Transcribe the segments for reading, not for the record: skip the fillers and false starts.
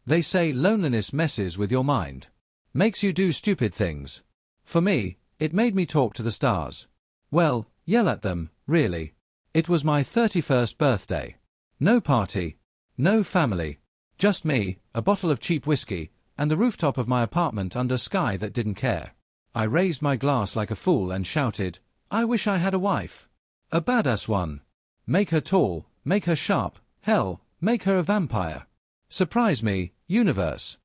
They say loneliness messes with your mind. Makes you do stupid things. For me, it made me talk to the stars. Well, yell at them, really. It was my 31st birthday. No party. No family. Just me, a bottle of cheap whiskey, and the rooftop of my apartment under sky that didn't care. I raised my glass like a fool and shouted, I wish I had a wife. A badass one. Make her tall, make her sharp, hell, make her a vampire. Surprise me, universe.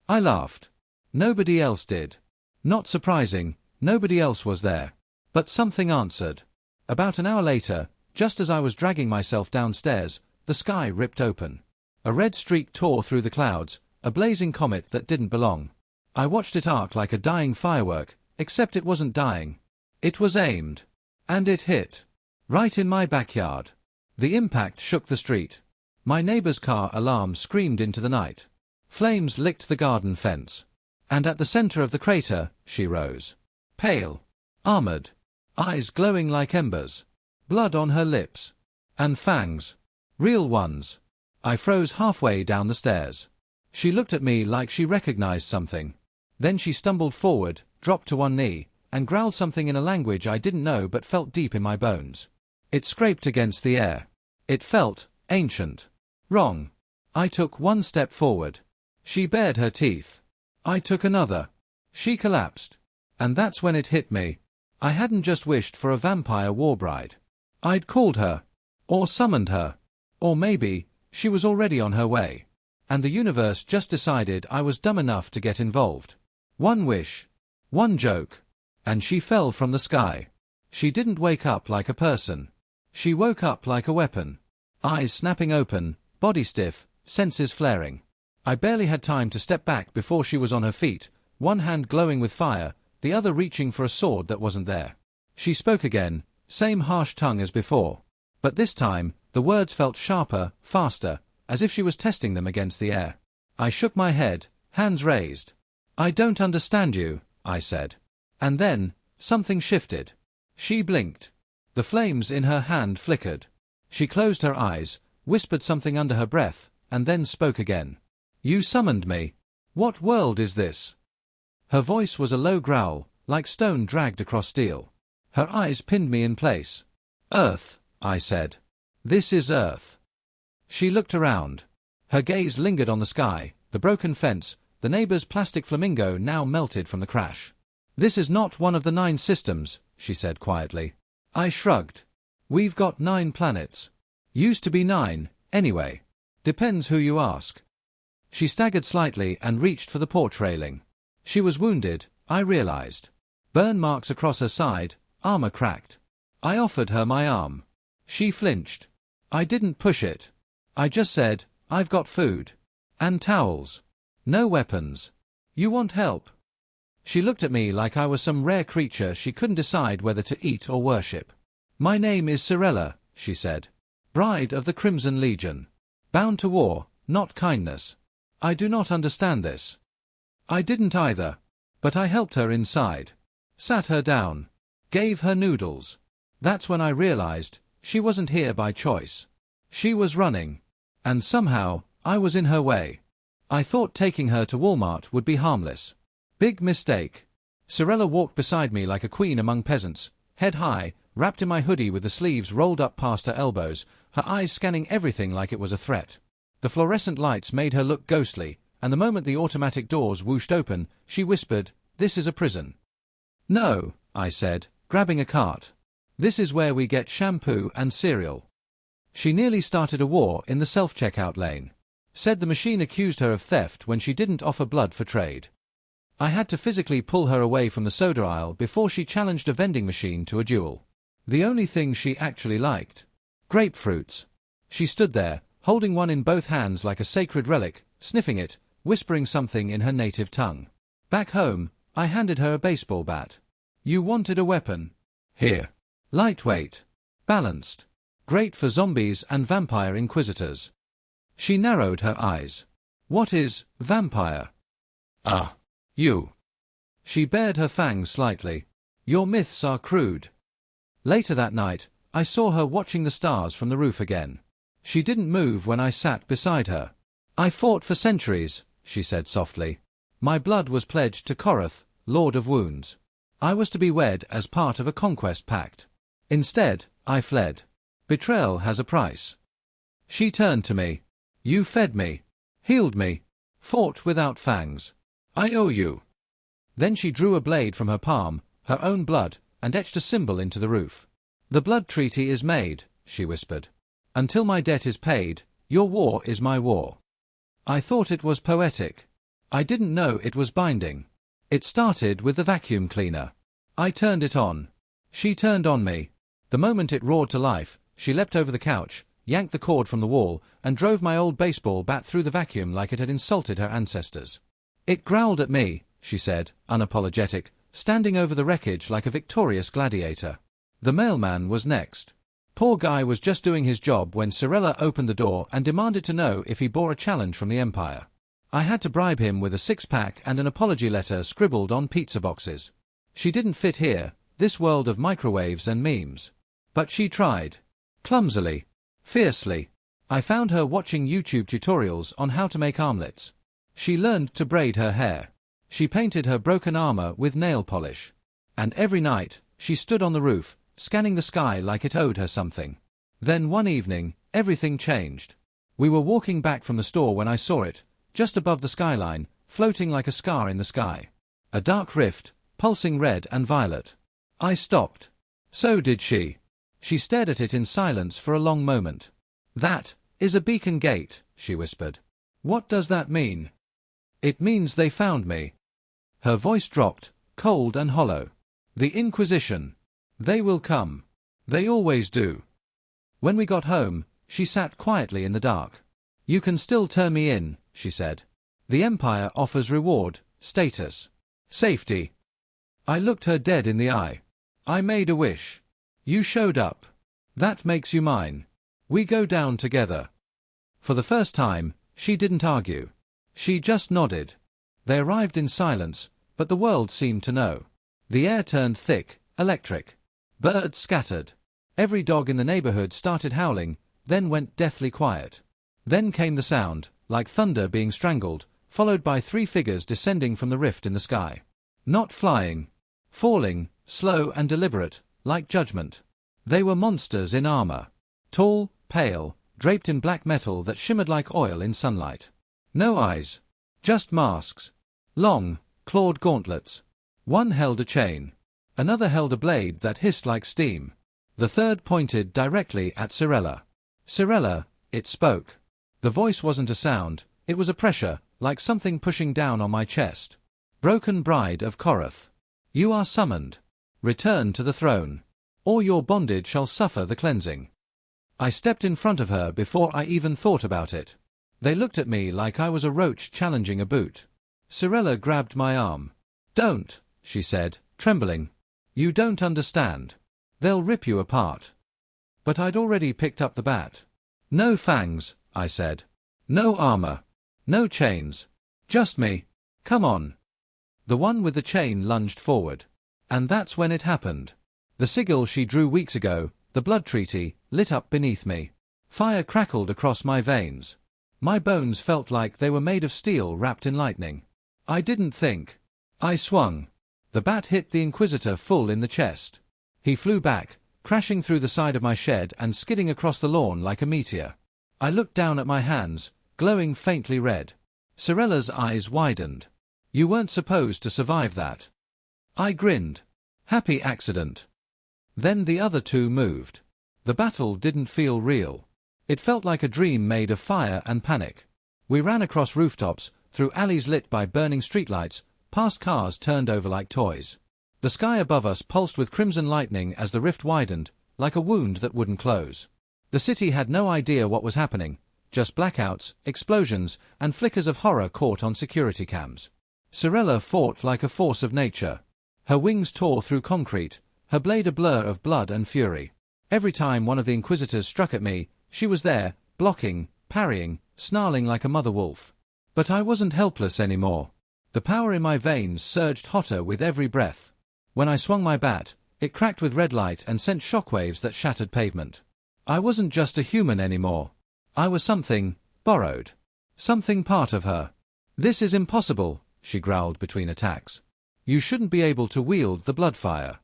I laughed. Nobody else did. Not surprising, nobody else was there. But something answered. About an hour later, just as I was dragging myself downstairs, the sky ripped open. A red streak tore through the clouds, a blazing comet that didn't belong. I watched it arc like a dying firework, except it wasn't dying. It was aimed. And it hit. Right in my backyard. The impact shook the street. My neighbor's car alarm screamed into the night. Flames licked the garden fence. And at the center of the crater, she rose. Pale. Armored. Eyes glowing like embers. Blood on her lips. And fangs. Real ones. I froze halfway down the stairs. She looked at me like she recognized something. Then she stumbled forward, dropped to one knee, and growled something in a language I didn't know but felt deep in my bones. It scraped against the air. It felt ancient. Wrong. I took one step forward. She bared her teeth. I took another. She collapsed. And that's when it hit me. I hadn't just wished for a vampire Warbride. I'd called her. Or summoned her. Or maybe, she was already on her way. And the universe just decided I was dumb enough to get involved. One wish. One joke. And she fell from the sky. She didn't wake up like a person. She woke up like a weapon. Eyes snapping open, body stiff, senses flaring. I barely had time to step back before she was on her feet, one hand glowing with fire, the other reaching for a sword that wasn't there. She spoke again, same harsh tongue as before. But this time, the words felt sharper, faster, as if she was testing them against the air. I shook my head, hands raised. I don't understand you, I said. And then, something shifted. She blinked. The flames in her hand flickered. She closed her eyes, whispered something under her breath, and then spoke again. You summoned me. What world is this? Her voice was a low growl, like stone dragged across steel. Her eyes pinned me in place. Earth, I said. This is Earth. She looked around. Her gaze lingered on the sky, the broken fence, the neighbor's plastic flamingo now melted from the crash. This is not one of the 9 systems, she said quietly. I shrugged. We've got 9 planets. Used to be 9, anyway. Depends who you ask. She staggered slightly and reached for the porch railing. She was wounded, I realized. Burn marks across her side, armor cracked. I offered her my arm. She flinched. I didn't push it. I just said, I've got food. And towels. No weapons. You want help? She looked at me like I was some rare creature she couldn't decide whether to eat or worship. My name is Cirella, she said. Bride of the Crimson Legion. Bound to war, not kindness. I do not understand this. I didn't either. But I helped her inside. Sat her down. Gave her noodles. That's when I realized, she wasn't here by choice. She was running. And somehow, I was in her way. I thought taking her to Walmart would be harmless. Big mistake. Cirella walked beside me like a queen among peasants, head high, wrapped in my hoodie with the sleeves rolled up past her elbows, her eyes scanning everything like it was a threat. The fluorescent lights made her look ghostly, and the moment the automatic doors whooshed open, she whispered, "This is a prison." "No," I said, grabbing a cart. "This is where we get shampoo and cereal." She nearly started a war in the self-checkout lane. Said the machine accused her of theft when she didn't offer blood for trade. I had to physically pull her away from the soda aisle before she challenged a vending machine to a duel. The only thing she actually liked. Grapefruits. She stood there, holding one in both hands like a sacred relic, sniffing it, whispering something in her native tongue. Back home, I handed her a baseball bat. You wanted a weapon. Here. Lightweight. Balanced. Great for zombies and vampire inquisitors. She narrowed her eyes. What is vampire? Ah. You. She bared her fangs slightly. Your myths are crude. Later that night, I saw her watching the stars from the roof again. She didn't move when I sat beside her. I fought for centuries, she said softly. My blood was pledged to Korath, Lord of Wounds. I was to be wed as part of a conquest pact. Instead, I fled. Betrayal has a price. She turned to me. You fed me, healed me, fought without fangs. I owe you. Then she drew a blade from her palm, her own blood, and etched a symbol into the roof. The blood treaty is made, she whispered. Until my debt is paid, your war is my war. I thought it was poetic. I didn't know it was binding. It started with the vacuum cleaner. I turned it on. She turned on me. The moment it roared to life, she leapt over the couch, yanked the cord from the wall, and drove my old baseball bat through the vacuum like it had insulted her ancestors. It growled at me, she said, unapologetic, standing over the wreckage like a victorious gladiator. The mailman was next. Poor guy was just doing his job when Cirella opened the door and demanded to know if he bore a challenge from the Empire. I had to bribe him with a six-pack and an apology letter scribbled on pizza boxes. She didn't fit here, this world of microwaves and memes. But she tried. Clumsily. Fiercely. I found her watching YouTube tutorials on how to make armlets. She learned to braid her hair. She painted her broken armor with nail polish. And every night, she stood on the roof, scanning the sky like it owed her something. Then one evening, everything changed. We were walking back from the store when I saw it, just above the skyline, floating like a scar in the sky. A dark rift, pulsing red and violet. I stopped. So did she. She stared at it in silence for a long moment. That is a beacon gate, she whispered. What does that mean? It means they found me. Her voice dropped, cold and hollow. The Inquisition. They will come. They always do. When we got home, she sat quietly in the dark. You can still turn me in, she said. The Empire offers reward, status, safety. I looked her dead in the eye. I made a wish. You showed up. That makes you mine. We go down together. For the first time, she didn't argue. She just nodded. They arrived in silence, but the world seemed to know. The air turned thick, electric. Birds scattered. Every dog in the neighborhood started howling, then went deathly quiet. Then came the sound, like thunder being strangled, followed by three figures descending from the rift in the sky. Not flying. Falling, slow and deliberate, like judgment. They were monsters in armor. Tall, pale, draped in black metal that shimmered like oil in sunlight. No eyes. Just masks. Long, clawed gauntlets. One held a chain. Another held a blade that hissed like steam. The third pointed directly at Cirella. Cirella, it spoke. The voice wasn't a sound, it was a pressure, like something pushing down on my chest. Broken bride of Korath. You are summoned. Return to the throne. Or your bondage shall suffer the cleansing. I stepped in front of her before I even thought about it. They looked at me like I was a roach challenging a boot. Cirella grabbed my arm. Don't, she said, trembling. You don't understand. They'll rip you apart. But I'd already picked up the bat. No fangs, I said. No armor. No chains. Just me. Come on. The one with the chain lunged forward. And that's when it happened. The sigil she drew weeks ago, the blood treaty, lit up beneath me. Fire crackled across my veins. My bones felt like they were made of steel wrapped in lightning. I didn't think. I swung. The bat hit the Inquisitor full in the chest. He flew back, crashing through the side of my shed and skidding across the lawn like a meteor. I looked down at my hands, glowing faintly red. Cirella's eyes widened. You weren't supposed to survive that. I grinned. Happy accident. Then the other two moved. The battle didn't feel real. It felt like a dream made of fire and panic. We ran across rooftops, through alleys lit by burning streetlights, past cars turned over like toys. The sky above us pulsed with crimson lightning as the rift widened, like a wound that wouldn't close. The city had no idea what was happening, just blackouts, explosions, and flickers of horror caught on security cams. Cirella fought like a force of nature. Her wings tore through concrete, her blade a blur of blood and fury. Every time one of the Inquisitors struck at me, she was there, blocking, parrying, snarling like a mother wolf. But I wasn't helpless anymore. The power in my veins surged hotter with every breath. When I swung my bat, it cracked with red light and sent shockwaves that shattered pavement. I wasn't just a human anymore. I was something, borrowed. Something part of her. This is impossible, she growled between attacks. You shouldn't be able to wield the bloodfire.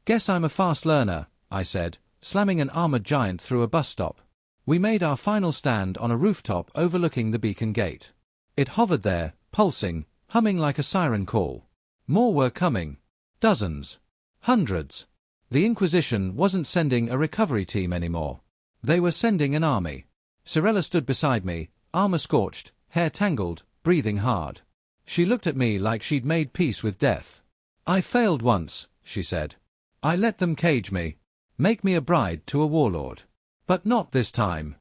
Guess I'm a fast learner, I said, slamming an armored giant through a bus stop. We made our final stand on a rooftop overlooking the beacon gate. It hovered there, pulsing, humming like a siren call. More were coming. Dozens. Hundreds. The Inquisition wasn't sending a recovery team anymore. They were sending an army. Cirella stood beside me, armor scorched, hair tangled, breathing hard. She looked at me like she'd made peace with death. I failed once, she said. I let them cage me. Make me a bride to a warlord. But not this time.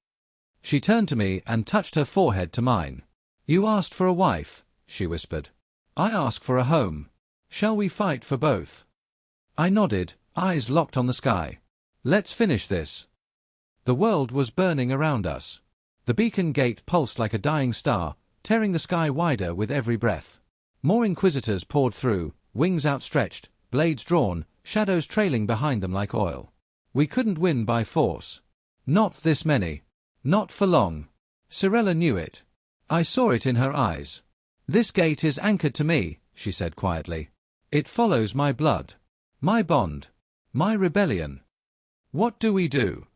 She turned to me and touched her forehead to mine. You asked for a wife, she whispered. I ask for a home. Shall we fight for both? I nodded, eyes locked on the sky. Let's finish this. The world was burning around us. The beacon gate pulsed like a dying star, tearing the sky wider with every breath. More Inquisitors poured through, wings outstretched, blades drawn, shadows trailing behind them like oil. We couldn't win by force. Not this many. Not for long. Cirella knew it. I saw it in her eyes. This gate is anchored to me, she said quietly. It follows my blood. My bond. My rebellion. What do we do?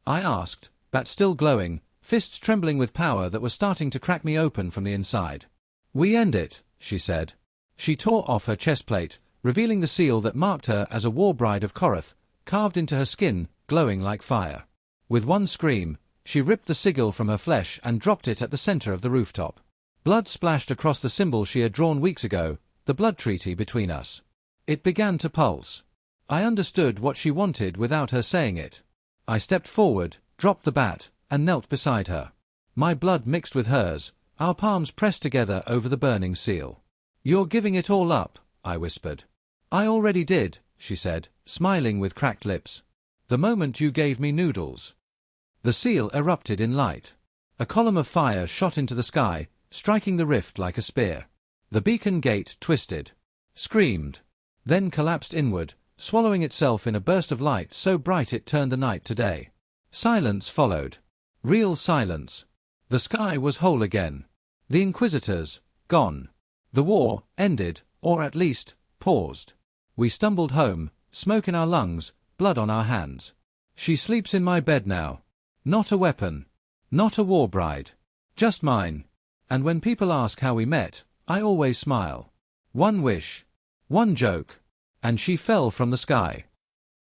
I asked, bat still glowing, fists trembling with power that was starting to crack me open from the inside. We end it, she said. She tore off her chestplate, revealing the seal that marked her as a Warbride of Korath, carved into her skin, glowing like fire. With one scream, she ripped the sigil from her flesh and dropped it at the center of the rooftop. Blood splashed across the symbol she had drawn weeks ago, the blood treaty between us. It began to pulse. I understood what she wanted without her saying it. I stepped forward, dropped the bat, and knelt beside her. My blood mixed with hers, our palms pressed together over the burning seal. You're giving it all up, I whispered. I already did, she said, smiling with cracked lips. The moment you gave me noodles. The seal erupted in light. A column of fire shot into the sky, striking the rift like a spear. The beacon gate twisted, screamed, then collapsed inward, swallowing itself in a burst of light so bright it turned the night to day. Silence followed. Real silence. The sky was whole again. The Inquisitors, gone. The war, ended, or at least, paused. We stumbled home, smoke in our lungs, blood on our hands. She sleeps in my bed now. Not a weapon. Not a Warbride. Just mine. And when people ask how we met, I always smile. One wish. One joke. And she fell from the sky.